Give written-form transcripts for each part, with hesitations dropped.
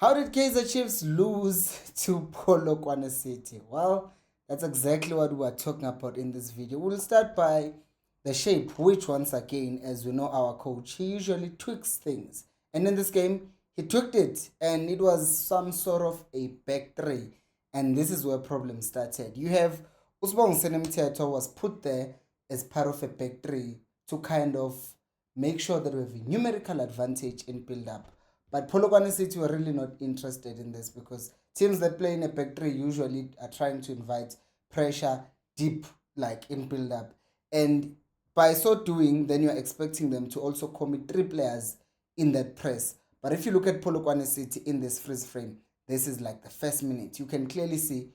How did Kaizer Chiefs lose to Polokwane City? Well, that's exactly what we are talking about in this video. We'll start by the shape, which once again, as we know our coach, he usually tweaks things. And in this game, he tweaked it and it was some sort of a back three. And this is where problems started. You have Usbong Senemteto was put there as part of a back three to kind of make sure that we have a numerical advantage in build-up. But Polokwane City were really not interested in this because teams that play in a back three usually are trying to invite pressure deep, like in build-up. And by so doing, then you're expecting them to also commit three players in that press. But if you look at Polokwane City in this freeze frame, this is like the first minute. You can clearly see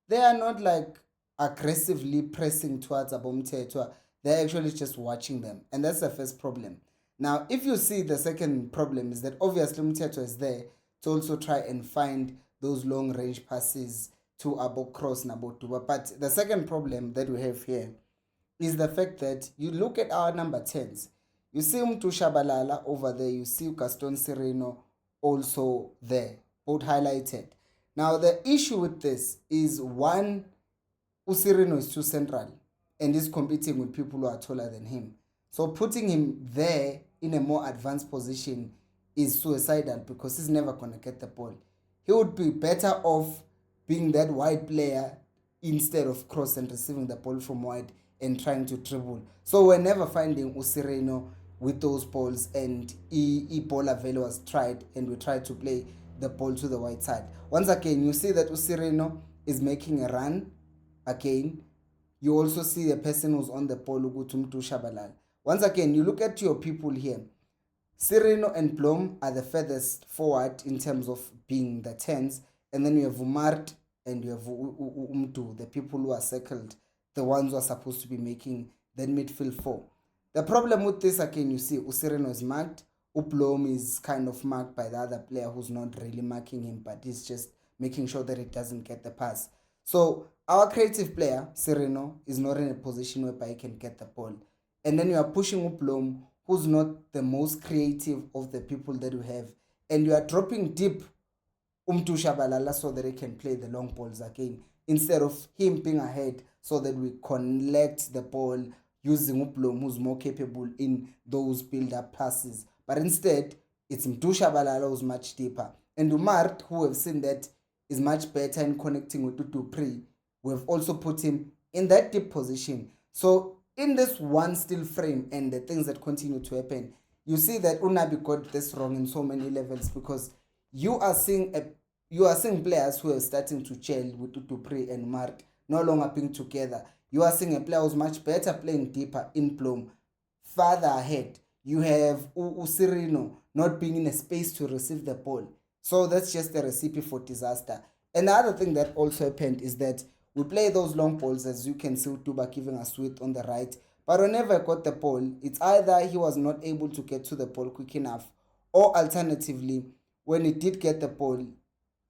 they are not like aggressively pressing towards Abomtetwa. They're actually just watching them. And that's the first problem. Now, if you see the second problem is that obviously Mteto is there to also try and find those long range passes to Abo Cross and Abo Duba. But the second problem that we have here is the fact that you look at our number 10s. You see Mtusha Balala over there. You see Gaston Sereno also there, both highlighted. Now, the issue with this is one, Usirino is too central and is competing with people who are taller than him. So putting him there in a more advanced position is suicidal because he's never going to get the ball. He would be better off being that wide player instead of cross and receiving the ball from wide and trying to dribble. So we're never finding Usireno with those balls, and Ebola Velo was tried and we tried to play the ball to the wide side. Once again, you see that Usireno is making a run again. You also see the person who's on the ball, Ugutumtu Shabalal. Once again, you look at your people here. Sereno and Blom are the furthest forward in terms of being the 10s. And then you have Umart and you have Umdu, the people who are circled, the ones who are supposed to be making the midfield 4. The problem with this, again, you see Sereno is marked. Ublom is kind of marked by the other player who's not really marking him, but he's just making sure that it doesn't get the pass. So our creative player, Sereno, is not in a position whereby he can get the ball. And then you are pushing Ublom, who's not the most creative of the people that you have. And you are dropping deep Umtusha Balala so that he can play the long balls again, instead of him being ahead so that we collect the ball using Ublom, who's more capable in those build-up passes. But instead, it's Mtusha Balala who's much deeper. And Umart, who have seen that is much better in connecting with Tutupri, we've also put him in that deep position. So in this one still frame and the things that continue to happen, you see that Unabi got this wrong in so many levels, because you are seeing players who are starting to gel with Tutupri and Mart no longer being together. You are seeing a player who's much better playing deeper in Blom, farther ahead. You have Usirino not being in a space to receive the ball. So that's just a recipe for disaster. And the other thing that also happened is that we play those long balls, as you can see Tuba giving us width on the right. But whenever I got the ball, it's either he was not able to get to the ball quick enough, or alternatively, when he did get the ball,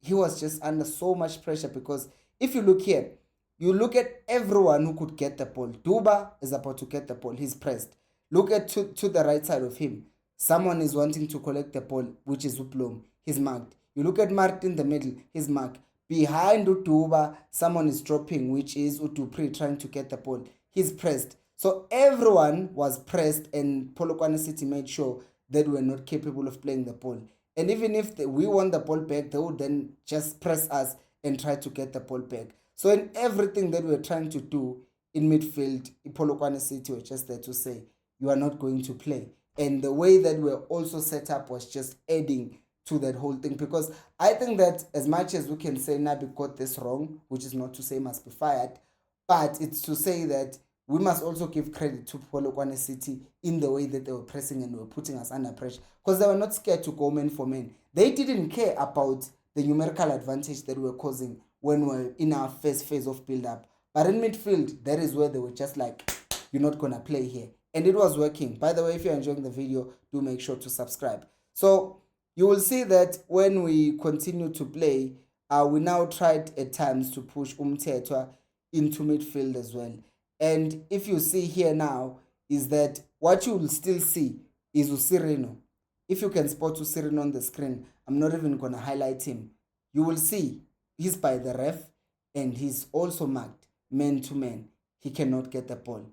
he was just under so much pressure. Because if you look here, you look at everyone who could get the ball. Duba is about to get the ball. He's pressed. Look at to the right side of him. Someone is wanting to collect the ball, which is Uplom. He's marked. You look at Martin in the middle. He's marked. Behind Utuba, someone is dropping, which is Utupri trying to get the ball. He's pressed. So everyone was pressed, and Polokwane City made sure that we were not capable of playing the ball. And even if we want the ball back, they would then just press us and try to get the ball back. So in everything that we were trying to do in midfield, Polokwane City were just there to say, you are not going to play. And the way that we were also set up was just adding to that whole thing. Because I think that as much as we can say Nabi got this wrong, which is not to say must be fired, but it's to say that we must also give credit to Polokwane City in the way that they were pressing and were putting us under pressure, because they were not scared to go man for man. They didn't care about the numerical advantage that we were causing when we were in our first phase of build-up. But in midfield, that is where they were just like, you're not going to play here. And it was working. By the way, if you're enjoying the video, do make sure to subscribe. So you will see that when we continue to play, we now tried at times to push Umtetwa into midfield as well. And if you see here now, is that what you will still see is Usirino. If you can spot Usirino on the screen, I'm not even going to highlight him. You will see he's by the ref and he's also marked man to man. He cannot get the ball.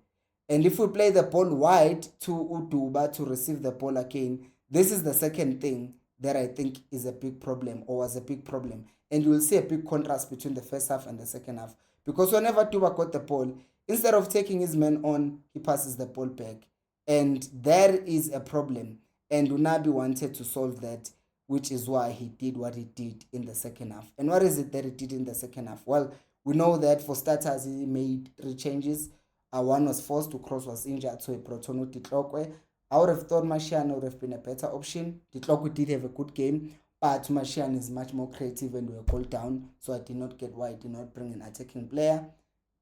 And if we play the ball wide to Uduba to receive the ball again, this is the second thing that I think is a big problem, or was a big problem. And you will see a big contrast between the first half and the second half. Because whenever Duba got the ball, instead of taking his man on, he passes the ball back. And there is a problem. And Unabi wanted to solve that, which is why he did what he did in the second half. And what is it that he did in the second half? Well, we know that for starters, he made 3 changes. One was forced to Cross, was injured, so he brought on Titlokwe. I would have thought Martian would have been a better option. Titlokwe did have a good game, but Martian is much more creative and we were called down, so I did not get why he did not bring an attacking player,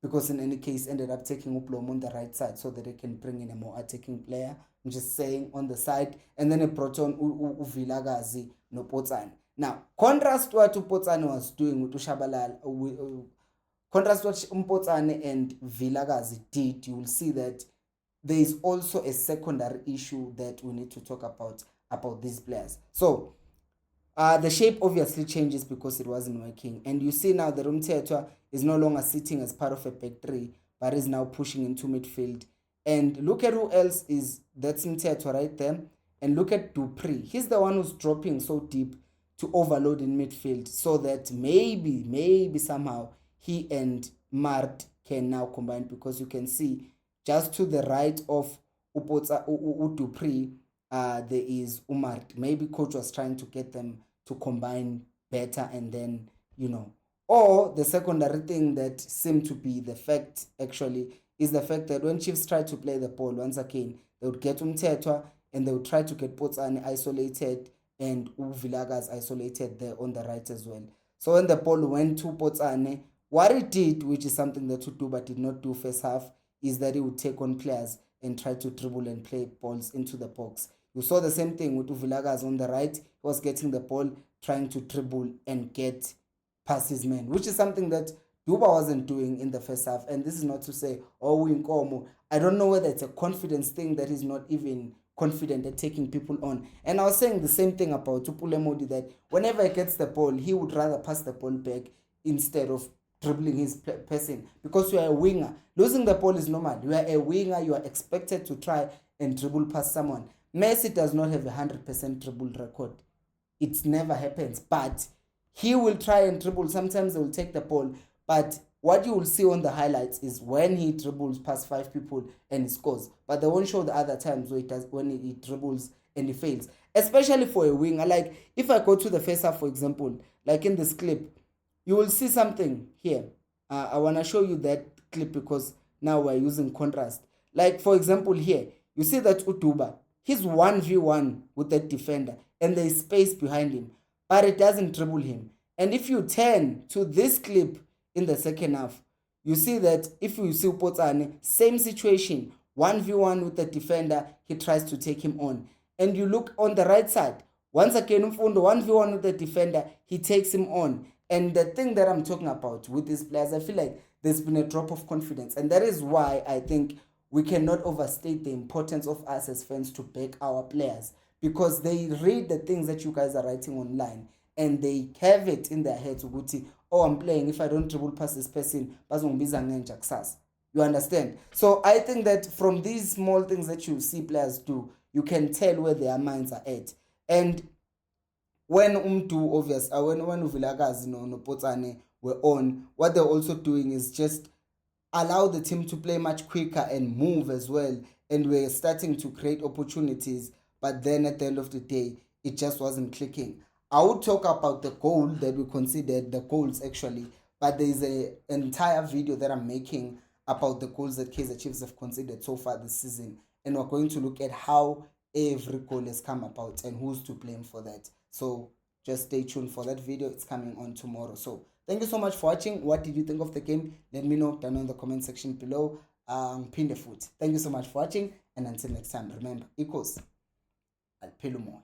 because in any case ended up taking Uplom on the right side so that they can bring in a more attacking player. I'm just saying, on the side. And then he brought on Uvilagazi no Potsane. Now, contrast what Potsane was doing with Ushabalal, contrast what Mpotsane and Vilagazi did, you will see that there is also a secondary issue that we need to talk about these players. So, the shape obviously changes because it wasn't working. And you see now that Umtetwa is no longer sitting as part of a back 3, but is now pushing into midfield. And look at who else is, that's Umtetwa right there. And look at Dupree. He's the one who's dropping so deep to overload in midfield, so that maybe somehow he and Mart can now combine, because you can see just to the right of Dupree, there is Umart. Maybe coach was trying to get them to combine better, and then, or the secondary thing that seemed to be the fact actually is the fact that when Chiefs tried to play the ball once again, they would get Umtetwa and they would try to get Potsane isolated and Uvilagas isolated there on the right as well. So when the ball went to Potsane, what it did, which is something that Tutuba did not do first half, is that he would take on players and try to dribble and play balls into the box. You saw the same thing with Uvilagas on the right. He was getting the ball, trying to dribble and get past his man, which is something that Duba wasn't doing in the first half. And this is not to say, oh, Winkomo. I don't know whether it's a confidence thing that he's not even confident at taking people on. And I was saying the same thing about Tupule Modi, that whenever he gets the ball, he would rather pass the ball back instead of dribbling his person, because you are a winger. Losing the ball is normal. You are a winger. You are expected to try and dribble past someone. Messi does not have a 100% dribble record. It never happens, but he will try and dribble. Sometimes he will take the ball, but what you will see on the highlights is when he dribbles past 5 people and he scores. But they won't show the other times where when he dribbles and he fails. Especially for a winger. Like if I go to the first half, for example, like in this clip, you will see something here. I want to show you that clip because now we're using contrast. Like for example here, you see that Uduba, he's 1v1 with that defender and there is space behind him, but it doesn't dribble him. And if you turn to this clip in the second half, you see that if you see Potsane, same situation, 1v1 with the defender, he tries to take him on. And you look on the right side, once again, 1v1 with the defender, he takes him on. And the thing that I'm talking about with these players, I feel like there's been a drop of confidence. And that is why I think we cannot overstate the importance of us as fans to back our players, because they read the things that you guys are writing online and they have it in their heads. Oh, I'm playing. If I don't dribble past this person, you understand? So I think that from these small things that you see players do, you can tell where their minds are at. And when when Uvilagazi no Potsane were on, what they're also doing is just allow the team to play much quicker and move as well. And we're starting to create opportunities, but then at the end of the day, it just wasn't clicking. I would talk about the goal that we considered, the goals actually, but there's an entire video that I'm making about the goals that Kaizer Chiefs have considered so far this season. And we're going to look at how every goal has come about and who's to blame for that. So just stay tuned for that video. It's coming on tomorrow. So thank you so much for watching. What did you think of the game? Let me know down in the comment section below. Pin the foot. Thank you so much for watching. And until next time, remember, equals Alpelumo.